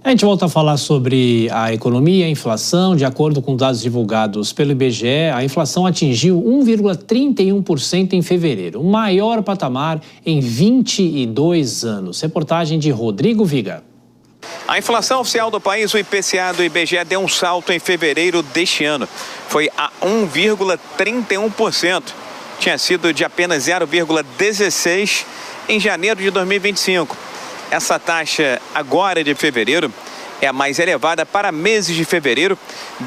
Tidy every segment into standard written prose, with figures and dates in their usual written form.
A gente volta a falar sobre a economia e a inflação. De acordo com dados divulgados pelo IBGE, a inflação atingiu 1,31% em fevereiro, o maior patamar em 22 anos. Reportagem de Rodrigo Viga. A inflação oficial do país, o IPCA do IBGE, deu um salto em fevereiro deste ano. Foi a 1,31%. Tinha sido de apenas 0,16% em janeiro de 2025. Essa taxa agora de fevereiro é a mais elevada para meses de fevereiro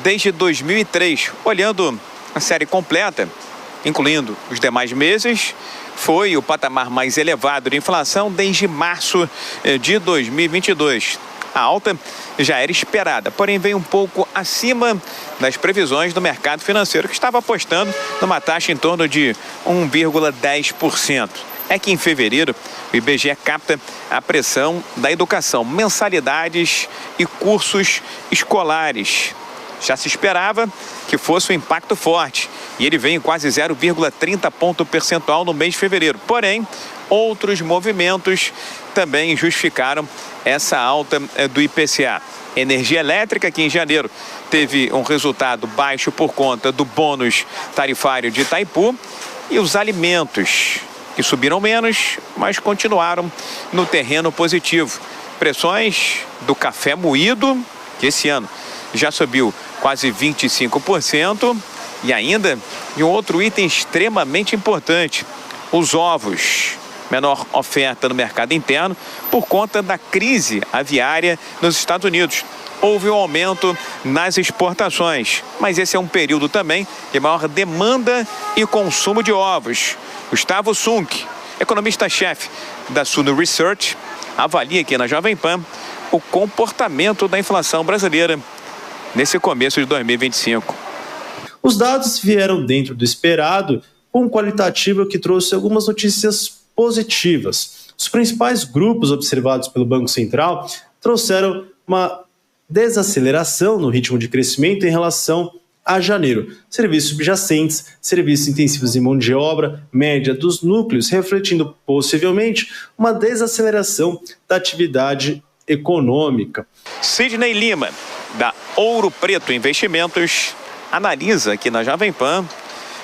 desde 2003. Olhando a série completa, incluindo os demais meses, foi o patamar mais elevado de inflação desde março de 2022. A alta já era esperada, porém veio um pouco acima das previsões do mercado financeiro, que estava apostando numa taxa em torno de 1,10%. É que em fevereiro o IBGE capta a pressão da educação, mensalidades e cursos escolares. Já se esperava que fosse um impacto forte e ele veio em quase 0,30 ponto percentual no mês de fevereiro. Porém, outros movimentos também justificaram essa alta do IPCA. Energia elétrica, que em janeiro teve um resultado baixo por conta do bônus tarifário de Itaipu, e os alimentos, que subiram menos, mas continuaram no terreno positivo. Pressões do café moído, que esse ano já subiu quase 25%, e ainda de um outro item extremamente importante, os ovos. Menor oferta no mercado interno por conta da crise aviária nos Estados Unidos. Houve um aumento nas exportações, mas esse é um período também de maior demanda e consumo de ovos. Gustavo Sunk, economista-chefe da Suno Research, avalia aqui na Jovem Pan o comportamento da inflação brasileira nesse começo de 2025. Os dados vieram dentro do esperado, com um qualitativo que trouxe algumas notícias positivas. Os principais grupos observados pelo Banco Central trouxeram uma desaceleração no ritmo de crescimento em relação a janeiro. Serviços subjacentes, serviços intensivos em mão de obra, média dos núcleos, refletindo possivelmente uma desaceleração da atividade econômica. Sidney Lima, da Ouro Preto Investimentos, analisa aqui na Jovem Pan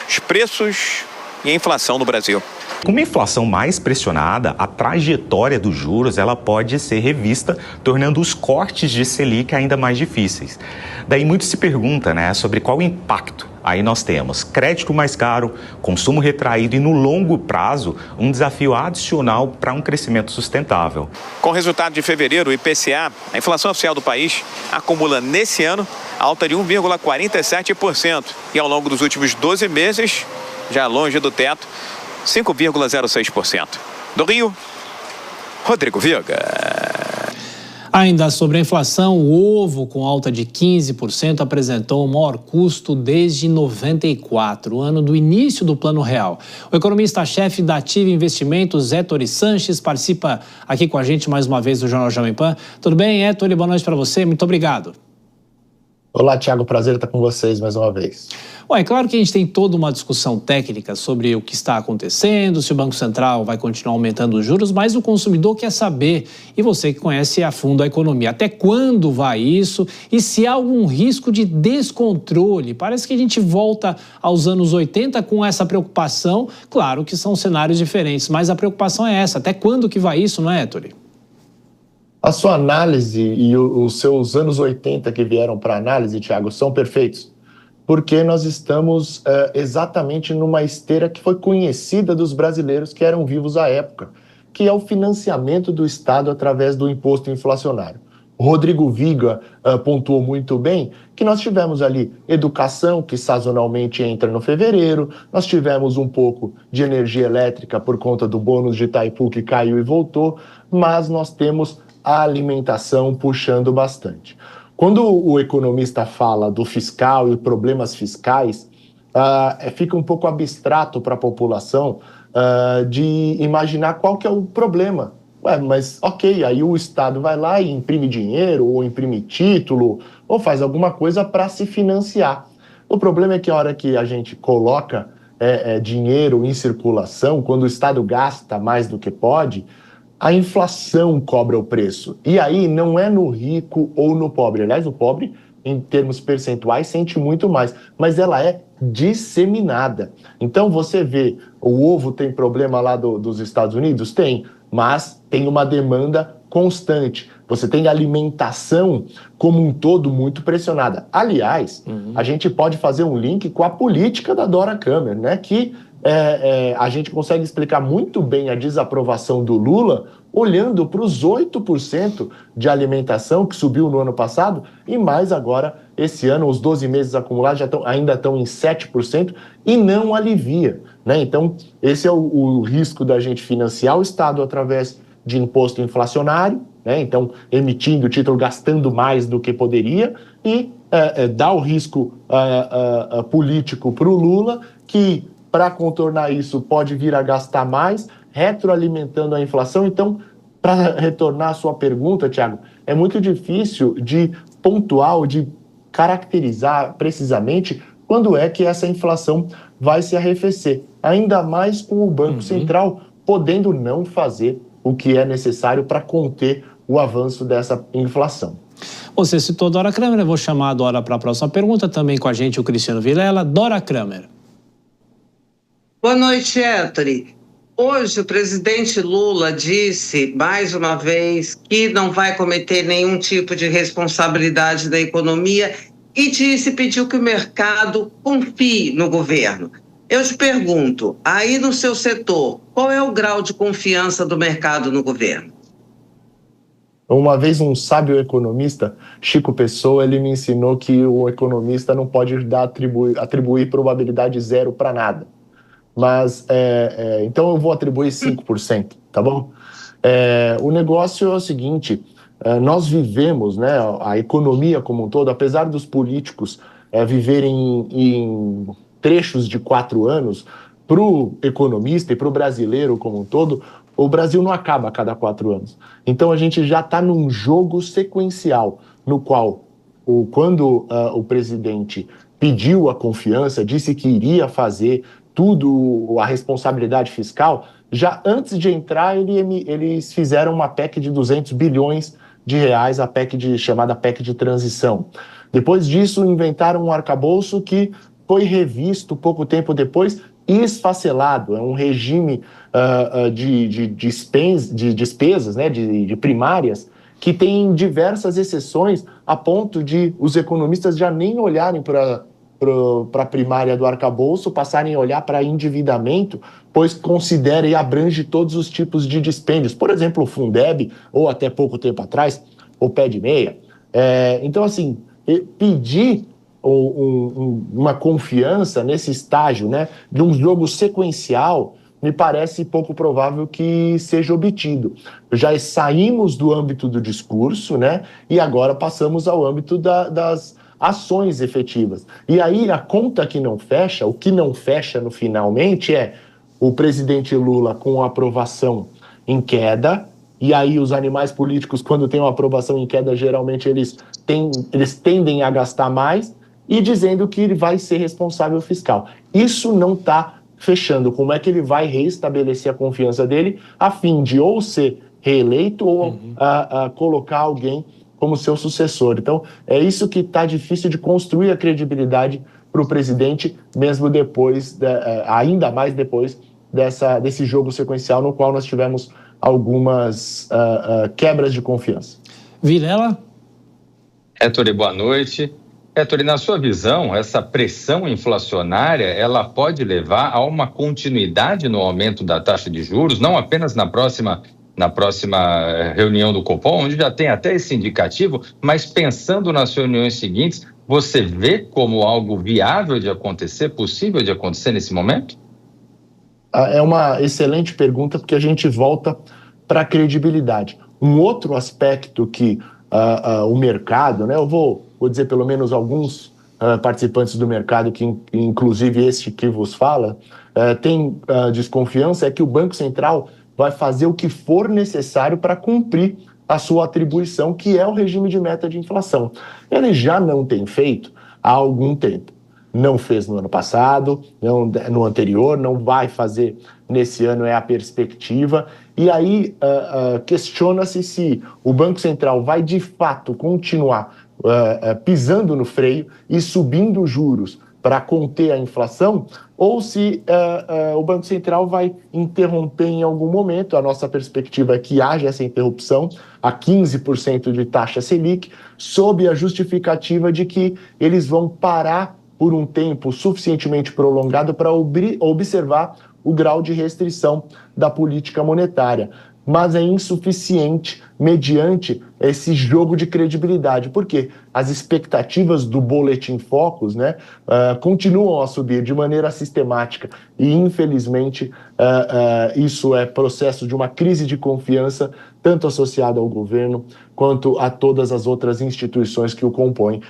os preços e a inflação no Brasil. Com uma inflação mais pressionada, a trajetória dos juros ela pode ser revista, tornando os cortes de Selic ainda mais difíceis. Daí muito se pergunta, sobre qual o impacto. Aí nós temos crédito mais caro, consumo retraído e no longo prazo um desafio adicional para um crescimento sustentável. Com o resultado de fevereiro, o IPCA, a inflação oficial do país, acumula nesse ano alta de 1,47% e ao longo dos últimos 12 meses, já longe do teto, 5,06%. Do Rio, Rodrigo Viga. Ainda sobre a inflação, o ovo, com alta de 15%, apresentou o maior custo desde 94, o ano do início do Plano Real. O economista-chefe da Ativa Investimentos, Ettore Sanches, participa aqui com a gente mais uma vez do Jornal Jovem Pan. Tudo bem, Ettore? Boa noite para você. Muito obrigado. Olá, Thiago. Prazer estar com vocês mais uma vez. Bom, é claro que a gente tem toda uma discussão técnica sobre o que está acontecendo, se o Banco Central vai continuar aumentando os juros, mas o consumidor quer saber, e você que conhece a fundo a economia, até quando vai isso e se há algum risco de descontrole. Parece que a gente volta aos anos 80 com essa preocupação. Claro que são cenários diferentes, mas a preocupação é essa. Até quando que vai isso, não é, Ettore? A sua análise e os seus anos 80 que vieram para análise, Thiago, são perfeitos. Porque nós estamos exatamente numa esteira que foi conhecida dos brasileiros que eram vivos à época, que é o financiamento do Estado através do imposto inflacionário. O Rodrigo Viga pontuou muito bem que nós tivemos ali educação, que sazonalmente entra no fevereiro, nós tivemos um pouco de energia elétrica por conta do bônus de Itaipu que caiu e voltou, mas nós temos a alimentação puxando bastante. Quando o economista fala do fiscal e problemas fiscais, fica um pouco abstrato para a população de imaginar qual que é o problema. Mas ok, aí o Estado vai lá e imprime dinheiro, ou imprime título, ou faz alguma coisa para se financiar. O problema é que a hora que a gente coloca dinheiro em circulação, quando o Estado gasta mais do que pode, a inflação cobra o preço. E aí não é no rico ou no pobre. Aliás, o pobre, em termos percentuais, sente muito mais, mas ela é disseminada. Então você vê, o ovo tem problema lá dos Estados Unidos? Tem, mas tem uma demanda constante. Você tem alimentação como um todo muito pressionada. Aliás, a gente pode fazer um link com a política da Dora Kramer, né? Que a gente consegue explicar muito bem a desaprovação do Lula olhando para os 8% de alimentação que subiu no ano passado e mais agora, esse ano, os 12 meses acumulados ainda estão em 7% e não alivia, né? Então, esse é o risco da gente financiar o Estado através de imposto inflacionário, né? Então, emitindo título, gastando mais do que poderia e dá o risco político para o Lula, que para contornar isso pode vir a gastar mais, retroalimentando a inflação. Então, para retornar à sua pergunta, Thiago, é muito difícil de pontuar ou de caracterizar precisamente quando é que essa inflação vai se arrefecer, ainda mais com o Banco Central podendo não fazer o que é necessário para conter o avanço dessa inflação. Você citou Dora Kramer, eu vou chamar a Dora para a próxima pergunta, também com a gente o Cristiano Vilela. Dora Kramer. Boa noite, Ettore. Hoje o presidente Lula disse, mais uma vez, que não vai cometer nenhum tipo de responsabilidade da economia e pediu que o mercado confie no governo. Eu te pergunto, aí no seu setor, qual é o grau de confiança do mercado no governo? Uma vez um sábio economista, Chico Pessoa, ele me ensinou que o economista não pode atribuir probabilidade zero para nada. Mas, então eu vou atribuir 5%, tá bom? O negócio é o seguinte, nós vivemos, né, a economia como um todo, apesar dos políticos viverem em trechos de 4 anos, para o economista e para o brasileiro como um todo, o Brasil não acaba a cada 4 anos. Então a gente já está num jogo sequencial, no qual, quando o presidente pediu a confiança, disse que iria fazer tudo, a responsabilidade fiscal, já antes de entrar eles fizeram uma PEC de 200 bilhões de reais, a chamada PEC de transição. Depois disso, inventaram um arcabouço que foi revisto pouco tempo depois e esfacelado. É um regime de despesas, né, de primárias, que tem diversas exceções a ponto de os economistas já nem olharem para a primária do arcabouço, passarem a olhar para endividamento, pois considera e abrange todos os tipos de dispêndios. Por exemplo, o Fundeb, ou até pouco tempo atrás, o pé de meia. Então, assim, pedir uma confiança nesse estágio, né, de um jogo sequencial, me parece pouco provável que seja obtido. Já saímos do âmbito do discurso, né, e agora passamos ao âmbito das ações efetivas. E aí a conta que não fecha, o que não fecha no finalmente é o presidente Lula com a aprovação em queda, e aí os animais políticos, quando tem uma aprovação em queda, geralmente eles tendem a gastar mais, e dizendo que ele vai ser responsável fiscal. Isso não está fechando. Como é que ele vai reestabelecer a confiança dele a fim de ou ser reeleito ou colocar alguém como seu sucessor? Então, é isso que está difícil de construir a credibilidade para o presidente, mesmo depois, ainda mais depois desse jogo sequencial no qual nós tivemos algumas quebras de confiança. Vilela? Ettore, boa noite. Ettore, na sua visão, essa pressão inflacionária, ela pode levar a uma continuidade no aumento da taxa de juros, não apenas na próxima reunião do Copom, onde já tem até esse indicativo, mas pensando nas reuniões seguintes, você vê como algo viável de acontecer, possível de acontecer nesse momento? É uma excelente pergunta, porque a gente volta para a credibilidade. Um outro aspecto que o mercado, né, eu vou dizer pelo menos alguns participantes do mercado, que inclusive este que vos fala, tem desconfiança, é que o Banco Central vai fazer o que for necessário para cumprir a sua atribuição, que é o regime de meta de inflação. Ele já não tem feito há algum tempo. Não fez no ano passado, no anterior, não vai fazer nesse ano, é a perspectiva. E aí questiona-se se o Banco Central vai de fato continuar pisando no freio e subindo os juros para conter a inflação, ou se o Banco Central vai interromper em algum momento. A nossa perspectiva é que haja essa interrupção a 15% de taxa Selic, sob a justificativa de que eles vão parar por um tempo suficientemente prolongado para observar o grau de restrição da política monetária. Mas é insuficiente mediante esse jogo de credibilidade, porque as expectativas do Boletim Focus, né, continuam a subir de maneira sistemática e, infelizmente, isso é processo de uma crise de confiança, tanto associada ao governo quanto a todas as outras instituições que o compõem,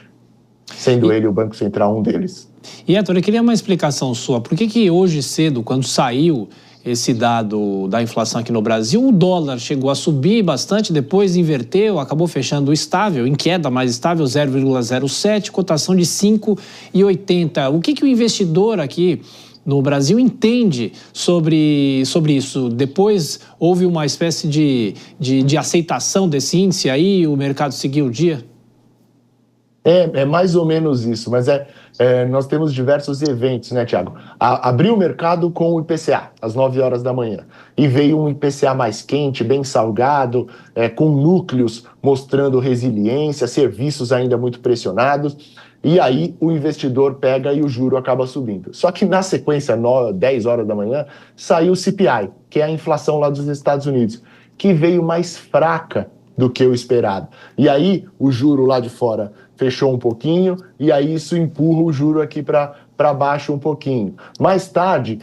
sendo ele o Banco Central um deles. E, Héctor, eu queria uma explicação sua. Por que hoje cedo, quando saiu esse dado da inflação aqui no Brasil, o dólar chegou a subir bastante, depois inverteu, acabou fechando estável, em queda mais estável, 0,07, cotação de 5,80. O que o investidor aqui no Brasil entende sobre isso? Depois houve uma espécie de aceitação desse índice aí, o mercado seguiu o dia? É mais ou menos isso, mas nós temos diversos eventos, né, Tiago? Abriu o mercado com o IPCA, às 9 horas da manhã, e veio um IPCA mais quente, bem salgado, com núcleos mostrando resiliência, serviços ainda muito pressionados, e aí o investidor pega e o juro acaba subindo. Só que na sequência, 10 horas da manhã, saiu o CPI, que é a inflação lá dos Estados Unidos, que veio mais fraca do que o esperado. E aí o juro lá de fora fechou um pouquinho, e aí isso empurra o juro aqui para baixo um pouquinho. Mais tarde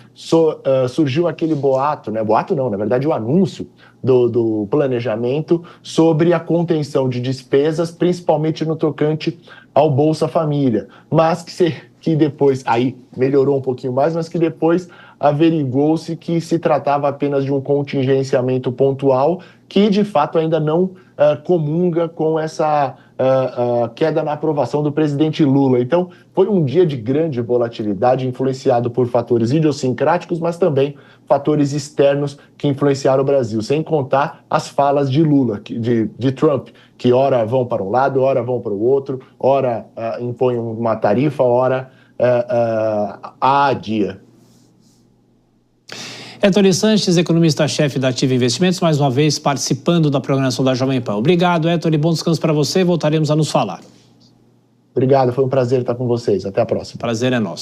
surgiu aquele boato, né? Boato não, na verdade o anúncio do planejamento sobre a contenção de despesas, principalmente no tocante ao Bolsa Família, mas que depois, aí melhorou um pouquinho mais, mas que depois averigou-se que se tratava apenas de um contingenciamento pontual que, de fato, ainda não comunga com essa queda na aprovação do presidente Lula. Então, foi um dia de grande volatilidade, influenciado por fatores idiosincráticos, mas também fatores externos que influenciaram o Brasil, sem contar as falas de Lula, de Trump, que ora vão para um lado, ora vão para o outro, ora impõem uma tarifa, ora adia. Héctor Sanches, economista-chefe da Ativa Investimentos, mais uma vez participando da programação da Jovem Pan. Obrigado, Héctor, e bom descanso para você. Voltaremos a nos falar. Obrigado, foi um prazer estar com vocês. Até a próxima. Prazer é nosso.